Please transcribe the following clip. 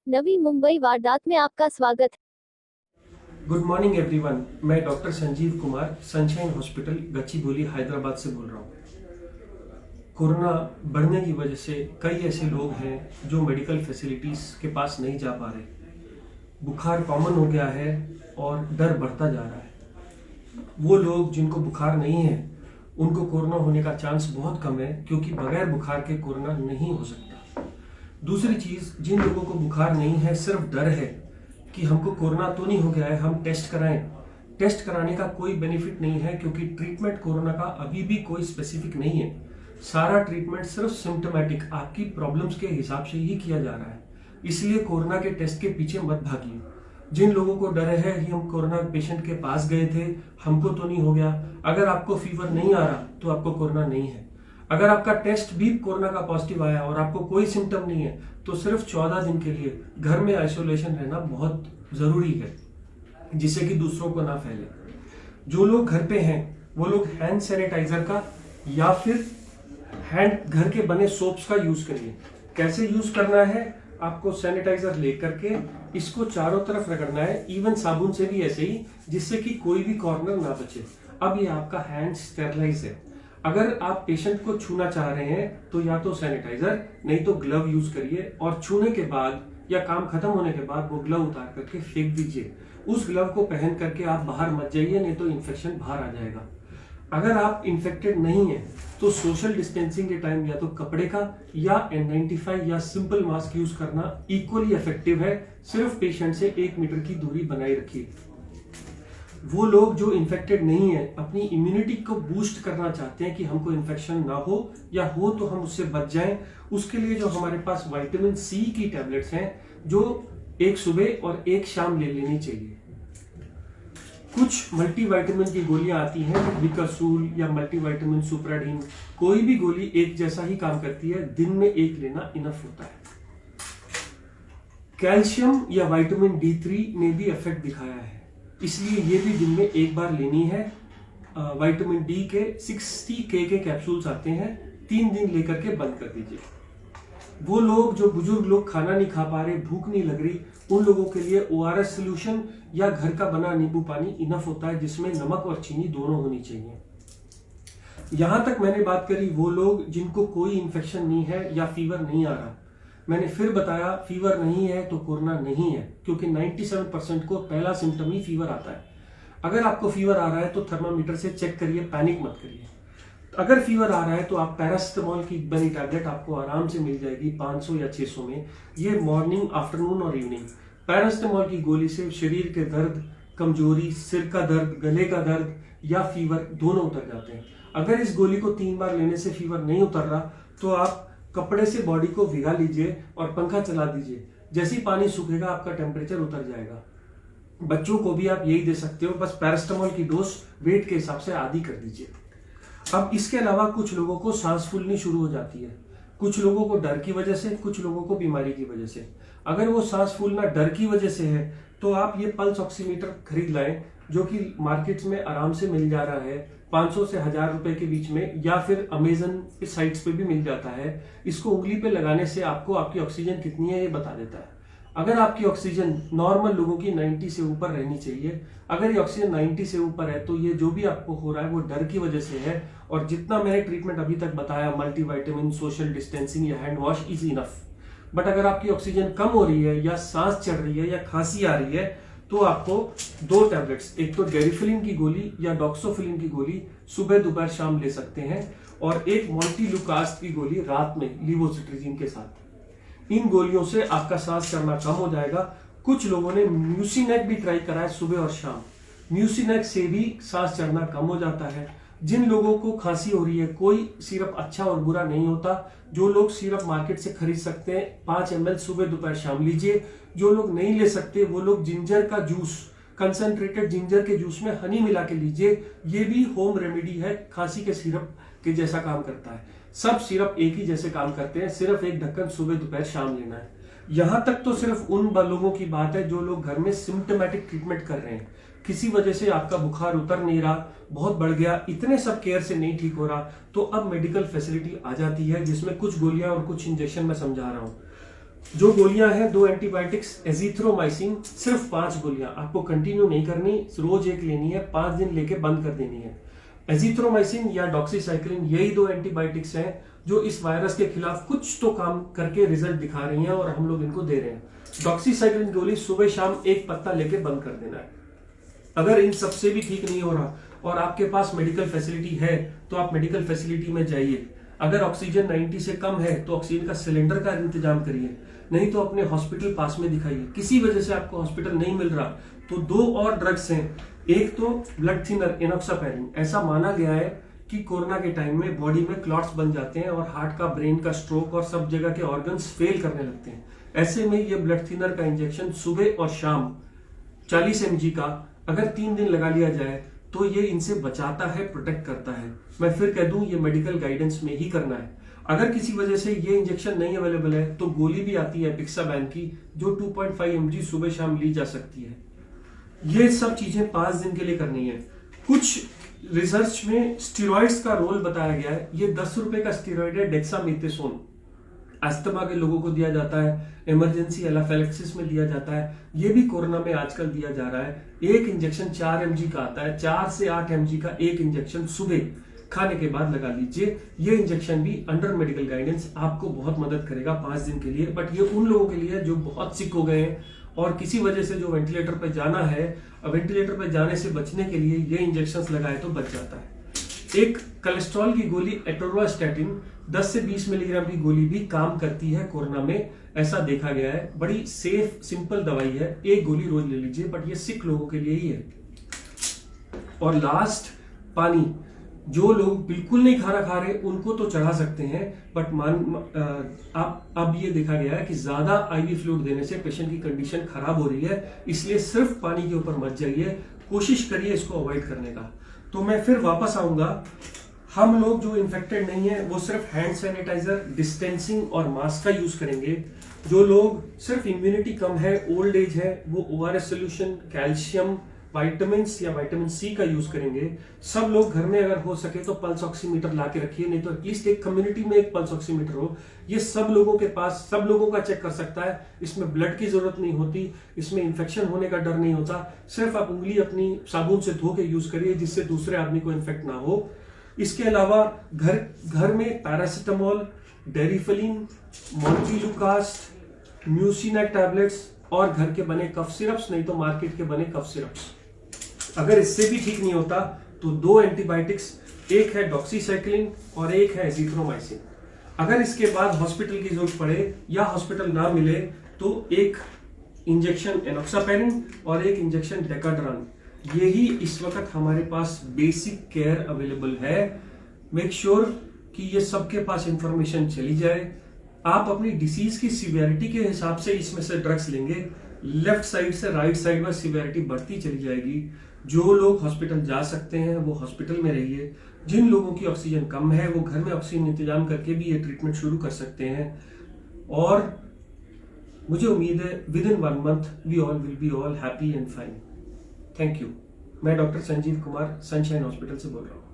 नवी मुंबई वारदात में आपका स्वागत। Good morning everyone. मैं doctor Sanjeev Kumar Sunshine hospital Gachibowli Hyderabad से बोल रहा हूँ। कोरोना बढ़ने की वजह से कई ऐसे लोग हैं जो मेडिकल फैसिलिटीज़ के पास नहीं जा पा रहे। बुखार कॉमन हो गया है और डर बढ़ता जा रहा है। वो लोग जिनको बुखार नहीं है उनको कोरोना होने का चांस बहुत कम है, क्योंकि बगैर बुखार के कोरोना नहीं हो सकता। दूसरी चीज़, जिन लोगों को बुखार नहीं है, सिर्फ डर है कि हमको कोरोना तो नहीं हो गया है, हम टेस्ट कराएं। टेस्ट कराने का कोई बेनिफिट नहीं है, क्योंकि ट्रीटमेंट कोरोना का अभी भी कोई स्पेसिफिक नहीं है। सारा ट्रीटमेंट सिर्फ सिम्टोमेटिक आपकी प्रॉब्लम्स के हिसाब से ही किया जा रहा है। इसलिए कोरोना के टेस्ट के पीछे मत भागिए। जिन लोगों को डर है कि हम कोरोना पेशेंट के पास गए थे, हमको तो नहीं हो गया, अगर आपको फीवर नहीं आ रहा तो आपको कोरोना नहीं है। अगर आपका टेस्ट भी कोरोना का पॉजिटिव आया और आपको कोई सिम्टम नहीं है तो सिर्फ 14 दिन के लिए घर में आइसोलेशन रहना बहुत जरूरी है, जिससे कि दूसरों को ना फैले। जो लोग घर पे हैं वो लोग हैंड सैनिटाइजर का या फिर घर के बने सोप्स का यूज करिए। कैसे यूज करना है, आपको सैनिटाइजर लेकर के इसको चारों तरफ रगड़ना है, इवन साबुन से भी ऐसे ही, जिससे कि कोई भी कॉर्नर ना बचे। अब ये आपका हैंड स्टेरलाइज है। अगर आप पेशेंट को छूना चाह रहे हैं तो या तो सैनिटाइजर नहीं तो ग्लव यूज करिए, और छूने के बाद या काम खत्म होने के बाद वो ग्लव उतार करके फेंक दीजिए। उस ग्लव को पहन करके आप बाहर मत जाइए, नहीं तो इन्फेक्शन बाहर आ जाएगा। अगर आप इन्फेक्टेड नहीं है तो सोशल डिस्टेंसिंग के टाइम या तो कपड़े का या N95 या सिंपल मास्क यूज करना इक्वली इफेक्टिव है। सिर्फ पेशेंट से 1 मीटर की दूरी बनाए रखिए। वो लोग जो इन्फेक्टेड नहीं है अपनी इम्यूनिटी को बूस्ट करना चाहते हैं कि हमको इन्फेक्शन ना हो, या हो तो हम उससे बच जाएं, उसके लिए जो हमारे पास विटामिन सी की टैबलेट्स हैं, जो एक सुबह और एक शाम ले लेनी चाहिए। कुछ मल्टीविटामिन की गोलियां आती हैं, विकासूल या मल्टीविटामिन सुप्राडीन, कोई भी गोली एक जैसा ही काम करती है, दिन में एक लेना इनफ होता है। कैल्शियम या विटामिन D3 ने भी इफेक्ट दिखाया है, इसलिए ये भी दिन में एक बार लेनी है। विटामिन डी के 60K के कैप्सूल्स आते हैं, 3 दिन लेकर के बंद कर दीजिए। वो लोग जो बुजुर्ग लोग खाना नहीं खा पा रहे, भूख नहीं लग रही, उन लोगों के लिए ORS सोल्यूशन या घर का बना नींबू पानी इनफ होता है, जिसमें नमक और चीनी दोनों होनी चाहिए। यहां तक मैंने बात करी वो लोग जिनको कोई इन्फेक्शन नहीं है या फीवर नहीं आ रहा। मैंने फिर बताया, फीवर नहीं है तो कोरोना नहीं है, क्योंकि 97% को पहला सिम्टम ही फीवर आता है। अगर आपको फीवर आ रहा है तो थर्मामीटर से चेक करिए, पैनिक मत करिए। अगर फीवर आ रहा है तो आप पैरासिटामोल की बनी टैबलेट आपको आराम से मिल जाएगी 500 या 600 में। ये मॉर्निंग, आफ्टरनून और इवनिंग। पैरासिटामोल की गोली से शरीर के दर्द, कमजोरी, सिर का दर्द, गले का दर्द या फीवर दोनों उतर जाते हैं। अगर इस गोली को 3 बार लेने से फीवर नहीं उतर रहा तो आप कपड़े से बॉडी को भिगा लीजिए और पंखा चला दीजिए। जैसे ही पानी सूखेगा आपका टेम्परेचर उतर जाएगा। बच्चों को भी आप यही दे सकते हो, बस पैरासिटामोल की डोज वेट के हिसाब से आधी कर दीजिए। अब इसके अलावा कुछ लोगों को सांस फूलनी शुरू हो जाती है, कुछ लोगों को डर की वजह से, कुछ लोगों को बीमारी की वजह से। अगर वो सांस फूलना डर की वजह से है तो आप ये पल्स ऑक्सीमीटर खरीद लाएं, जो कि मार्केट्स में आराम से मिल जा रहा है 500 से 1000 रुपए के बीच में, या फिर अमेजन साइट्स पे भी मिल जाता है। इसको उंगली पे लगाने से आपको आपकी ऑक्सीजन कितनी है ये बता देता है। अगर आपकी ऑक्सीजन नॉर्मल लोगों की 90 से ऊपर रहनी चाहिए, अगर ये ऑक्सीजन 90 से ऊपर है तो ये जो भी आपको हो रहा है वो डर की वजह से है। और जितना मैंने ट्रीटमेंट अभी तक बताया, मल्टीविटामिन, सोशल डिस्टेंसिंग या hand wash is enough. But अगर आपकी ऑक्सीजन कम हो रही है या सांस चढ़ रही है या खांसी आ रही है तो आपको 2 टैबलेट्स, एक तो डेरिफिलिन की गोली या डॉक्सोफिलिन की गोली सुबह दोपहर शाम ले सकते हैं, और एक मोंटेलुकास्ट की गोली रात में लीवोसिट्रिजिन के साथ। इन गोलियों से आपका सांस चढ़ना कम हो जाएगा। कुछ लोगों ने म्यूसिनेक भी ट्राई करा है सुबह और शाम, म्यूसिनेक से भी सांस चढ़ना कम हो जाता है। जिन लोगों को खांसी हो रही है, कोई सिरप अच्छा और बुरा नहीं होता। जो लोग सिरप मार्केट से खरीद सकते हैं 5 ml सुबह दोपहर शाम लीजिए। जो लोग नहीं ले सकते वो लोग जिंजर का जूस, कंसंट्रेटेड जिंजर के जूस में हनी मिला के लीजिए। ये भी होम रेमेडी है, खांसी के सिरप के जैसा काम करता है। सब सिरप एक ही जैसे काम करते हैं, सिर्फ एक ढक्कन सुबह दोपहर शाम लेना है। यहां तक तो सिर्फ उन लोगों की बात है जो लोग घर में सिम्टोमेटिक ट्रीटमेंट कर रहे हैं, किसी वजह से आपका बुखार उतर नहीं रहा, बहुत बढ़ गया, इतने सब केयर से नहीं ठीक हो रहा, तो अब मेडिकल फैसिलिटी आ जाती है जिसमें कुछ गोलियां और कुछ इंजेक्शन मैं समझा रहा हूं। जो गोलियां हैं, 2 एंटीबायोटिक्स, एजिथ्रोमाइसिन, सिर्फ 5 गोलियां, आपको कंटिन्यू नहीं करनी, रोज एक लेनी है, 5 दिन लेके बंद कर देनी है। एजिथ्रोमाइसिन या डॉक्सीसाइक्लिन, यही 2 एंटीबायोटिक्स हैं जो इस वायरस के खिलाफ कुछ तो काम करके रिजल्ट दिखा रही हैं और हम लोग इनको दे रहे हैं। डॉक्सीसाइक्लिन गोली सुबह शाम एक पत्ता लेके बंद कर देना है। अगर इन सबसे भी ठीक नहीं हो रहा और आपके पास मेडिकल फैसिलिटी है तो आप मेडिकल फैसिलिटी में जाइए। अगर ऑक्सीजन 90 से कम है तो ऑक्सीजन का सिलेंडर का इंतजाम करिए, नहीं तो अपने हॉस्पिटल पास में दिखाइए। किसी वजह से आपको हॉस्पिटल नहीं मिल रहा तो 2 और ड्रग्स हैं, एक तो ब्लड थिनर एनोक्सापैरिन। ऐसा माना गया है कि कोरोना के टाइम में बॉडी में क्लॉट्स बन जाते हैं और हार्ट का, ब्रेन का, स्ट्रोक और सब जगह के ऑर्गन्स फेल करने लगते हैं। ऐसे में ये ब्लड थिनर का इंजेक्शन सुबह और शाम 40 mg का अगर 3 दिन लगा लिया जाए तो ये इनसे बचाता है, प्रोटेक्ट करता है। मैं फिर कह दूं, ये मेडिकल गाइडेंस में ही करना है। अगर किसी वजह से ये इंजेक्शन नहीं अवेलेबल है तो गोली भी आती है पिक्साबैन की, जो 2.5 mg सुबह शाम ली जा सकती है। ये सब चीजें 5 दिन के लिए करनी है। कुछ रिसर्च में स्टीरॉइड्स का रोल बताया गया है। ये 10 रुपए का स्टीरॉइड है, डेक्सामेथासोन। अस्थमा के लोगों को दिया जाता है, इमरजेंसी एनाफिलैक्सिस में दिया जाता है, ये भी कोरोना में आजकल दिया जा रहा है। एक इंजेक्शन 4 mg का आता है, 4 से 8 mg का एक इंजेक्शन सुबह खाने के बाद लगा लीजिए। ये इंजेक्शन भी अंडर मेडिकल गाइडेंस आपको बहुत मदद करेगा 5 दिन के लिए। बट ये उन लोगों के लिए जो बहुत सिक हो गए हैं और किसी वजह से जो वेंटिलेटर पर जाना है, वेंटिलेटर पर जाने से बचने के लिए ये इंजेक्शन लगाए तो बच जाता है। एक कोलेस्ट्रॉल की गोली एटोरवास्टैटिन 10 से 20 मिलीग्राम की गोली भी काम करती है कोरोना में, ऐसा देखा गया है। बड़ी सेफ सिंपल दवाई है, एक गोली रोज ले लीजिए, बट ये सिक लोगों के लिए ही है। और लास्ट, पानी। जो लोग बिल्कुल नहीं खाना खा रहे उनको तो चढ़ा सकते हैं, बट अब ये देखा गया है कि ज्यादा आईवी फ्लूइड देने से पेशेंट की कंडीशन खराब हो रही है, इसलिए सिर्फ पानी के ऊपर मत जाइए, कोशिश करिए इसको अवॉइड करने का। तो मैं फिर वापस आऊंगा। हम लोग जो इन्फेक्टेड नहीं है वो सिर्फ हैंड सैनिटाइजर, डिस्टेंसिंग और मास्क का यूज करेंगे। जो लोग सिर्फ इम्यूनिटी कम है, ओल्ड एज है, वो ORS सोल्यूशन, कैल्शियम, विटामिन या विटामिन C का यूज करेंगे। सब लोग घर में अगर हो सके तो पल्स ऑक्सीमीटर ला के रखिए, नहीं तो एटलीस्ट एक कम्युनिटी में एक पल्स ऑक्सीमीटर हो। ये सब लोगों के पास, सब लोगों का चेक कर सकता है। इसमें ब्लड की जरूरत नहीं होती, इसमें इंफेक्शन होने का डर नहीं होता। सिर्फ आप उंगली अपनी साबुन से धो के यूज करिए जिससे दूसरे आदमी को इन्फेक्ट ना हो। इसके अलावा घर में पैरासिटामोल, डेरिफलिन, मोन्टिलुकास्ट, म्यूसिनेक टैबलेट्स और घर के बने कफ सिरप्स, नहीं तो मार्केट के बने कफ सिरप्स। अगर इससे भी ठीक नहीं होता तो 2 एंटीबायोटिक्स, एक है डॉक्सीसाइक्लिन और एक है एजिथ्रोमाइसिन। अगर इसके बाद हॉस्पिटल की जरूरत पड़े या हॉस्पिटल ना मिले तो एक इंजेक्शन एनोक्सापैरिन और एक इंजेक्शन डेकाड्रान, यही इस वक्त हमारे पास बेसिक केयर अवेलेबल है। मेक श्योर कि ये सबके पास इंफॉर्मेशन चली जाए। आप अपनी डिसीज की सिवियरिटी के हिसाब से इसमें से ड्रग्स लेंगे, लेफ्ट साइड से राइट साइड में सिवियरिटी बढ़ती चली जाएगी। जो लोग हॉस्पिटल जा सकते हैं वो हॉस्पिटल में रहिए। जिन लोगों की ऑक्सीजन कम है वो घर में ऑक्सीजन इंतजाम करके भी ये ट्रीटमेंट शुरू कर सकते हैं। और मुझे उम्मीद है within 1 month we all will be all happy and fine. Thank you. मैं doctor Sanjeev Kumar Sunshine hospital से बोल रहा हूँ।